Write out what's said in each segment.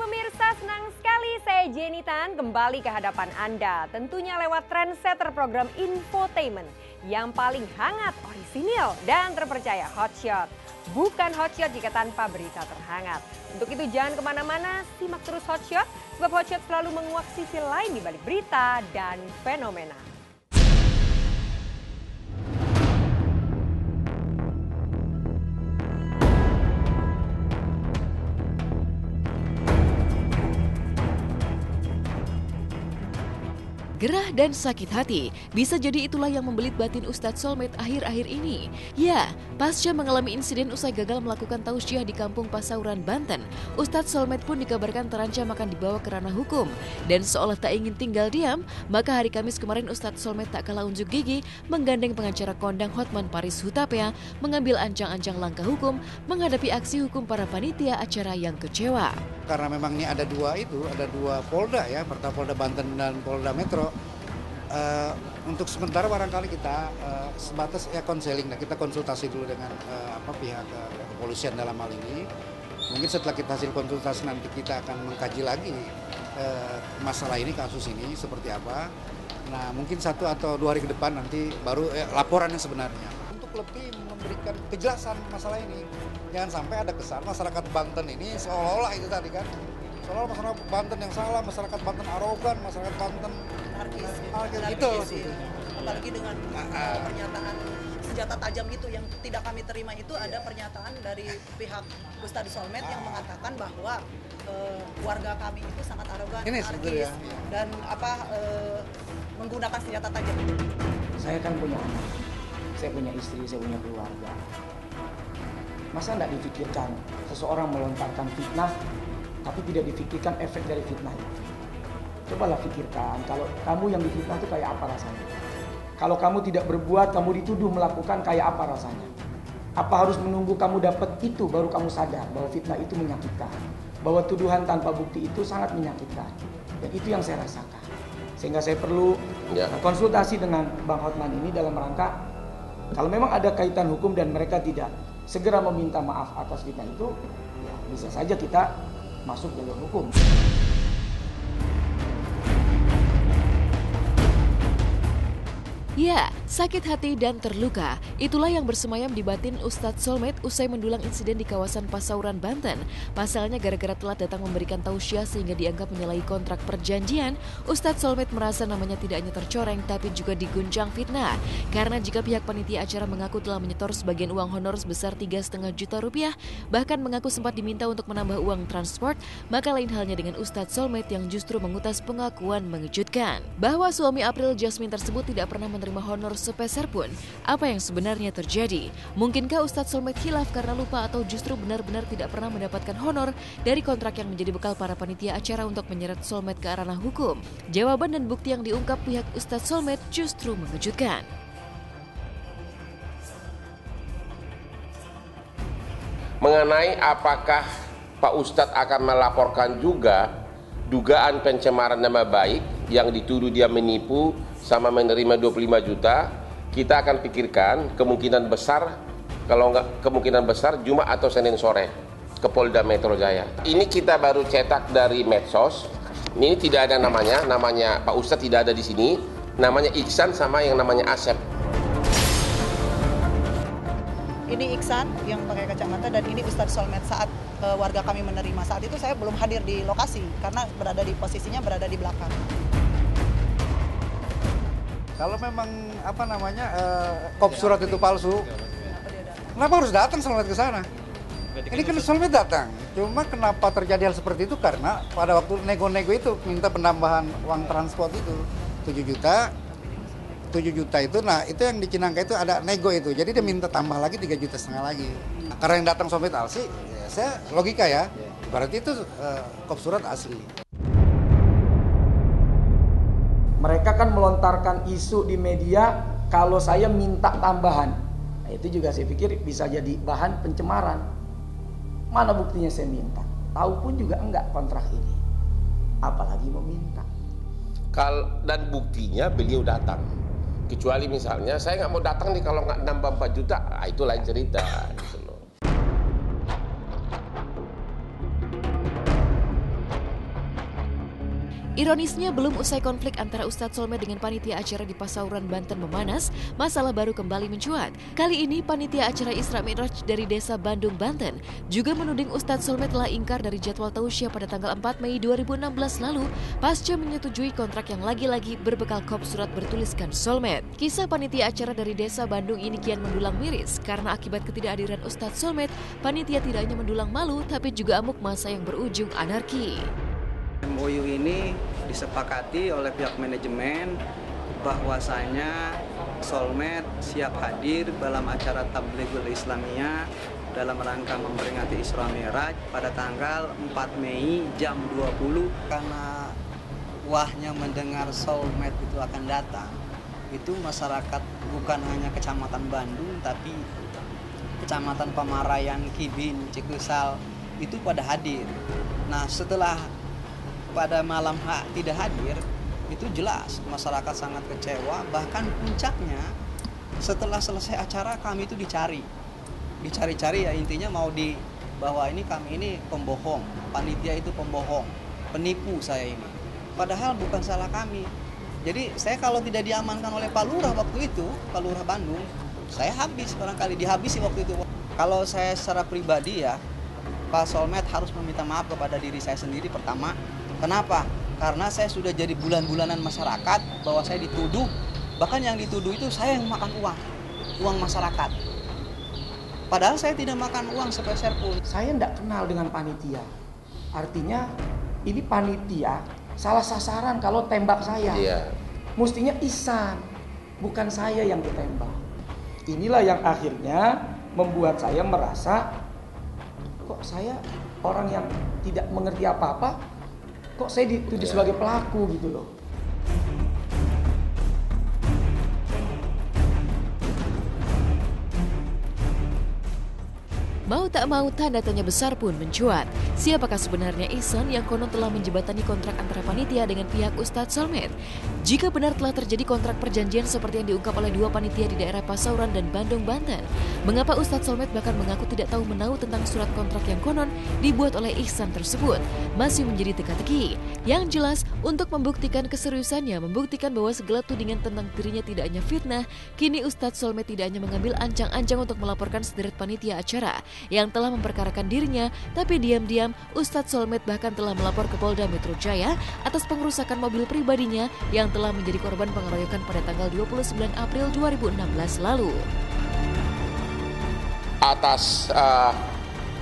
pemirsa, senang sekali saya Jenny Tan kembali ke hadapan Anda. Tentunya lewat trendsetter program infotainment yang paling hangat, orisinil, dan terpercaya, Hotshot. Bukan Hotshot jika tanpa berita terhangat. Untuk itu jangan kemana-mana, simak terus Hotshot, sebab Hotshot selalu menguak sisi lain di balik berita dan fenomena. Gerah dan sakit hati, bisa jadi itulah yang membelit batin Ustadz Solmed akhir-akhir ini. Ya, pasca mengalami insiden usai gagal melakukan tausiah di kampung Pasauran, Banten, Ustadz Solmed pun dikabarkan terancam akan dibawa ke ranah hukum. Dan seolah tak ingin tinggal diam, maka hari Kamis kemarin Ustadz Solmed tak kalah unjuk gigi menggandeng pengacara kondang Hotman Paris Hutapea mengambil ancang-ancang langkah hukum menghadapi aksi hukum para panitia acara yang kecewa. Karena memang ini ada dua Polda ya, pertama Polda Banten dan Polda Metro. Untuk sementara barangkali kita sebatas ya konseling, kita konsultasi dulu dengan pihak kepolisian dalam hal ini. Mungkin setelah kita hasil konsultasi nanti kita akan mengkaji lagi masalah ini, kasus ini seperti apa. Nah mungkin 1 atau 2 hari ke depan nanti baru laporan yang sebenarnya. Untuk lebih memberikan kejelasan masalah ini. Jangan sampai ada kesan masyarakat Banten ini seolah-olah itu tadi kan. Seolah-olah masyarakat Banten yang salah, masyarakat Banten arogan, masyarakat Banten gitu. Apalagi dengan pernyataan senjata tajam itu yang tidak kami terima itu ada pernyataan dari pihak Ustadz Solmed yang mengatakan bahwa warga kami itu sangat arogan, anarkis dan menggunakan senjata tajam. Saya kan punya anak, saya punya istri, saya punya keluarga. Masa tidak difikirkan seseorang melontarkan fitnah tapi tidak difikirkan efek dari fitnah itu? Cobalah pikirkan, kalau kamu yang difitnah itu kayak apa rasanya? Kalau kamu tidak berbuat, kamu dituduh melakukan, kayak apa rasanya? Apa harus menunggu kamu dapat itu baru kamu sadar bahwa fitnah itu menyakitkan? Bahwa tuduhan tanpa bukti itu sangat menyakitkan. Dan itu yang saya rasakan. Sehingga saya perlu konsultasi dengan Bang Hotman ini dalam rangka, kalau memang ada kaitan hukum dan mereka tidak segera meminta maaf atas fitnah itu, ya bisa saja kita masuk jalur hukum. Ya, sakit hati dan terluka, itulah yang bersemayam di batin Ustadz Solmed usai mendulang insiden di kawasan Pasauran, Banten. Pasalnya gara-gara telat datang memberikan tausiah sehingga dianggap menyalahi kontrak perjanjian, Ustadz Solmed merasa namanya tidak hanya tercoreng tapi juga diguncang fitnah. Karena jika pihak panitia acara mengaku telah menyetor sebagian uang honor sebesar 3,5 juta rupiah, bahkan mengaku sempat diminta untuk menambah uang transport, maka lain halnya dengan Ustadz Solmed yang justru mengutas pengakuan mengejutkan. Bahwa suami April Jasmine tersebut tidak pernah menerima honor sepeser pun. Apa yang sebenarnya terjadi? Mungkinkah Ustadz Solmed hilaf karena lupa atau justru benar-benar tidak pernah mendapatkan honor dari kontrak yang menjadi bekal para panitia acara untuk menyeret Solmed ke ranah hukum? Jawaban dan bukti yang diungkap pihak Ustadz Solmed justru mengejutkan. Mengenai apakah Pak Ustadz akan melaporkan juga dugaan pencemaran nama baik yang dituduh dia menipu sama menerima 25 juta, kita akan pikirkan kemungkinan besar, kalau nggak kemungkinan besar Jumat atau Senin sore ke Polda Metro Jaya. Ini kita baru cetak dari medsos, ini tidak ada namanya Pak Ustadz tidak ada di sini, namanya Iksan sama yang namanya Asep. Ini Iksan yang pakai kacamata dan ini Ustadz Solmed saat warga kami menerima. Saat itu saya belum hadir di lokasi karena posisinya berada di belakang. Kalau memang kop surat itu palsu, kenapa harus datang Solmed ke sana? Ini kan Solmed datang. Cuma kenapa terjadi hal seperti itu karena pada waktu nego-nego itu minta penambahan uang transport itu 7 juta itu, nah itu yang di Cinangka itu ada nego itu, jadi dia minta tambah lagi 3,5 juta lagi. Nah, karena yang datang Solmed asli, ya saya logika ya, berarti itu kop surat asli. Mereka kan melontarkan isu di media kalau saya minta tambahan. Nah, itu juga saya pikir bisa jadi bahan pencemaran. Mana buktinya saya minta? Tahu pun juga enggak kontrak ini. Apalagi meminta. Dan buktinya beliau datang. Kecuali misalnya saya nggak mau datang nih kalau nggak nambah 4 juta, itu lain cerita. Gitu loh. Ironisnya, belum usai konflik antara Ustadz Solmed dengan panitia acara di Pasauran, Banten memanas, masalah baru kembali mencuat. Kali ini, panitia acara Isra Mi'raj dari Desa Bandung, Banten juga menuding Ustadz Solmed telah ingkar dari jadwal tausiah pada tanggal 4 Mei 2016 lalu pasca menyetujui kontrak yang lagi-lagi berbekal kop surat bertuliskan Solmed. Kisah panitia acara dari Desa Bandung ini kian mendulang miris karena akibat ketidakhadiran Ustadz Solmed, panitia tidak hanya mendulang malu tapi juga amuk massa yang berujung anarki. MOU ini disepakati oleh pihak manajemen bahwasanya Solmed siap hadir dalam acara Tablighul Islamiyah dalam rangka memperingati Isra Mi'raj pada tanggal 4 Mei jam 20. Karena wahnya mendengar Solmed itu akan datang, itu masyarakat bukan hanya Kecamatan Bandung tapi Kecamatan Pamarayan, Kibin, Cikusal itu pada hadir. Nah, setelah pada malam tidak hadir, itu jelas masyarakat sangat kecewa. Bahkan puncaknya setelah selesai acara kami itu dicari-cari ya, intinya mau bahwa kami ini pembohong, panitia itu pembohong, penipu saya ini. Padahal bukan salah kami. Jadi saya kalau tidak diamankan oleh Pak Lurah waktu itu, Pak Lurah Bandung, saya barangkali dihabisi waktu itu. Kalau saya secara pribadi ya, Pak Solmed harus meminta maaf kepada diri saya sendiri pertama. Kenapa? Karena saya sudah jadi bulan-bulanan masyarakat bahwa saya dituduh, bahkan yang dituduh itu saya yang makan uang masyarakat. Padahal saya tidak makan uang sepeser pun. Saya tidak kenal dengan panitia. Artinya ini panitia salah sasaran kalau tembak saya. Iya. Mestinya Ihsan, bukan saya yang ditembak. Inilah yang akhirnya membuat saya merasa, kok saya orang yang tidak mengerti apa-apa, kok saya dituduh sebagai pelaku gitu loh. Mau tak mau, tanda tanya besar pun mencuat. Siapakah sebenarnya Ihsan yang konon telah menjembatani kontrak antara panitia dengan pihak Ustadz Solmed? Jika benar telah terjadi kontrak perjanjian seperti yang diungkap oleh dua panitia di daerah Pasauran dan Bandung, Banten, mengapa Ustadz Solmed bahkan mengaku tidak tahu menahu tentang surat kontrak yang konon dibuat oleh Ihsan tersebut? Masih menjadi teka-teki. Yang jelas, untuk membuktikan keseriusannya, membuktikan bahwa segala tudingan tentang dirinya tidak hanya fitnah, kini Ustadz Solmed tidak hanya mengambil ancang-ancang untuk melaporkan sederet panitia acara yang telah memperkarakan dirinya, tapi diam-diam Ustadz Solmed bahkan telah melapor ke Polda Metro Jaya atas pengrusakan mobil pribadinya yang telah menjadi korban pengeroyokan pada tanggal 29 April 2016 lalu. Atas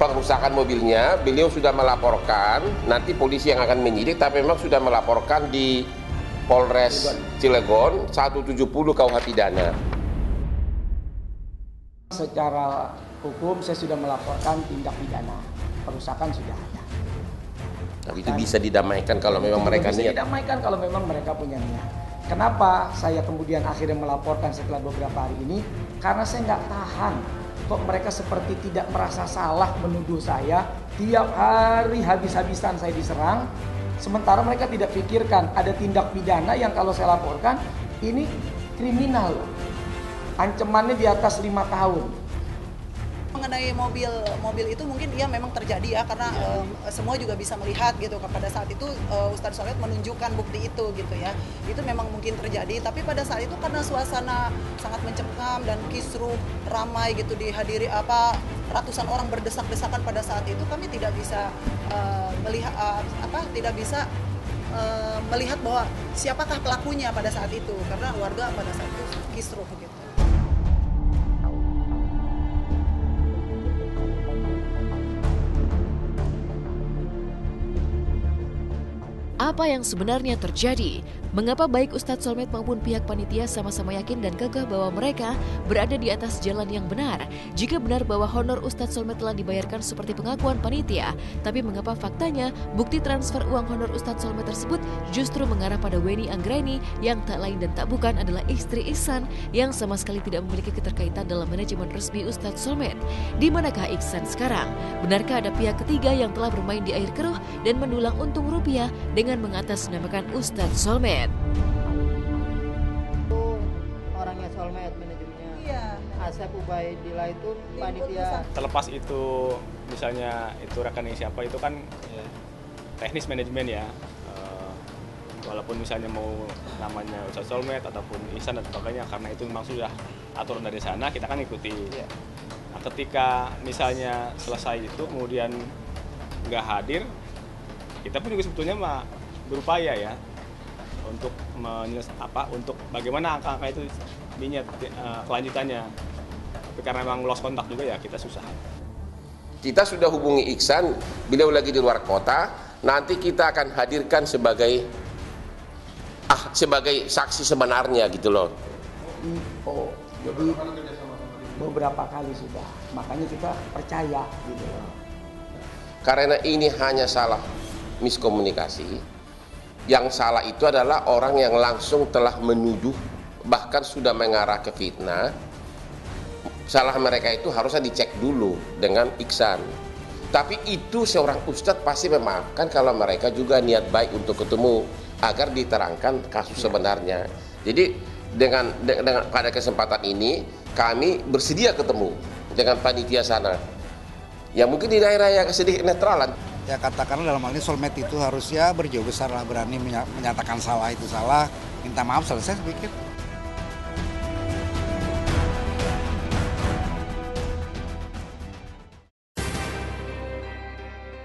pengrusakan mobilnya, beliau sudah melaporkan, nanti polisi yang akan menyidik, tapi memang sudah melaporkan di Polres Cilegon 170 KUH Pidana. Secara hukum saya sudah melaporkan tindak pidana, perusakan sudah ada. Tapi itu bisa didamaikan kalau memang mereka bisa niat. didamaikan kalau memang mereka punya niat. Kenapa saya kemudian akhirnya melaporkan setelah beberapa hari ini? Karena saya nggak tahan. Kok mereka seperti tidak merasa salah menuduh saya. Tiap hari habis-habisan saya diserang. Sementara mereka tidak pikirkan ada tindak pidana yang kalau saya laporkan ini kriminal. Ancamannya di atas 5 tahun. Mengenai mobil itu mungkin ya memang terjadi ya, karena semua juga bisa melihat gitu pada saat itu Ustadz Solmed menunjukkan bukti itu gitu ya. Itu memang mungkin terjadi, tapi pada saat itu karena suasana sangat mencekam dan kisruh ramai gitu, dihadiri ratusan orang berdesak-desakan pada saat itu, kami tidak bisa melihat bahwa siapakah pelakunya pada saat itu, karena warga pada saat itu kisruh gitu. Apa yang sebenarnya terjadi? Mengapa baik Ustadz Solmed maupun pihak panitia sama-sama yakin dan gagah bahwa mereka berada di atas jalan yang benar? Jika benar bahwa honor Ustadz Solmed telah dibayarkan seperti pengakuan panitia, tapi mengapa faktanya bukti transfer uang honor Ustadz Solmed tersebut justru mengarah pada Weni Anggraini yang tak lain dan tak bukan adalah istri Ihsan yang sama sekali tidak memiliki keterkaitan dalam manajemen resmi Ustadz Solmed? Di manakah Ihsan sekarang? Benarkah ada pihak ketiga yang telah bermain di air keruh dan mendulang untung rupiah dengan mengatasnamakan Ustadz Solmed? Orangnya Solmed, manajemennya. Iya. Asep Ubaidillah itu panitia. Terlepas itu misalnya itu rekening siapa, itu kan teknis manajemen ya. walaupun misalnya mau namanya Ustadz Solmed ataupun Ihsan dan sebagainya, karena itu memang sudah aturan dari sana, kita kan ikuti. Nah, ketika misalnya selesai itu kemudian nggak hadir, kita pun juga sebetulnya berupaya ya untuk untuk bagaimana angka-angka itu kelanjutannya. Tapi karena memang lost kontak juga ya kita susah. Kita sudah hubungi Ihsan, beliau lagi di luar kota, nanti kita akan hadirkan sebagai saksi sebenarnya gitu loh. Oh, jadi beberapa kali sudah, makanya kita percaya gitu loh. Karena ini hanya salah miskomunikasi, yang salah itu adalah orang yang langsung telah menuduh, bahkan sudah mengarah ke fitnah. Salah mereka itu harusnya dicek dulu dengan Ihsan. Tapi itu seorang ustadz pasti memaafkan kalau mereka juga niat baik untuk ketemu agar diterangkan kasus sebenarnya. Jadi dengan pada kesempatan ini kami bersedia ketemu dengan panitia sana. Ya mungkin di daerah yang sedikit netralan. Ya katakanlah dalam hal ini Solmed itu harusnya berjiwa besar lah, berani menyatakan salah itu salah, minta maaf, selesai saya pikir.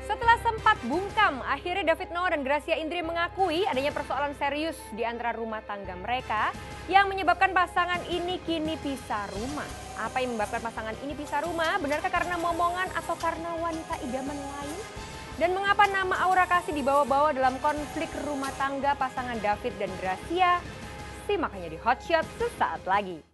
Setelah sempat bungkam, akhirnya David Noah dan Gracia Indri mengakui adanya persoalan serius di antara rumah tangga mereka yang menyebabkan pasangan ini kini pisah rumah. Apa yang menyebabkan pasangan ini pisah rumah? Benarkah karena momongan atau karena wanita idaman lain? Dan mengapa nama Aura Kasih dibawa-bawa dalam konflik rumah tangga pasangan David dan Gracia? Simak hanya di Hot Shot sesaat lagi.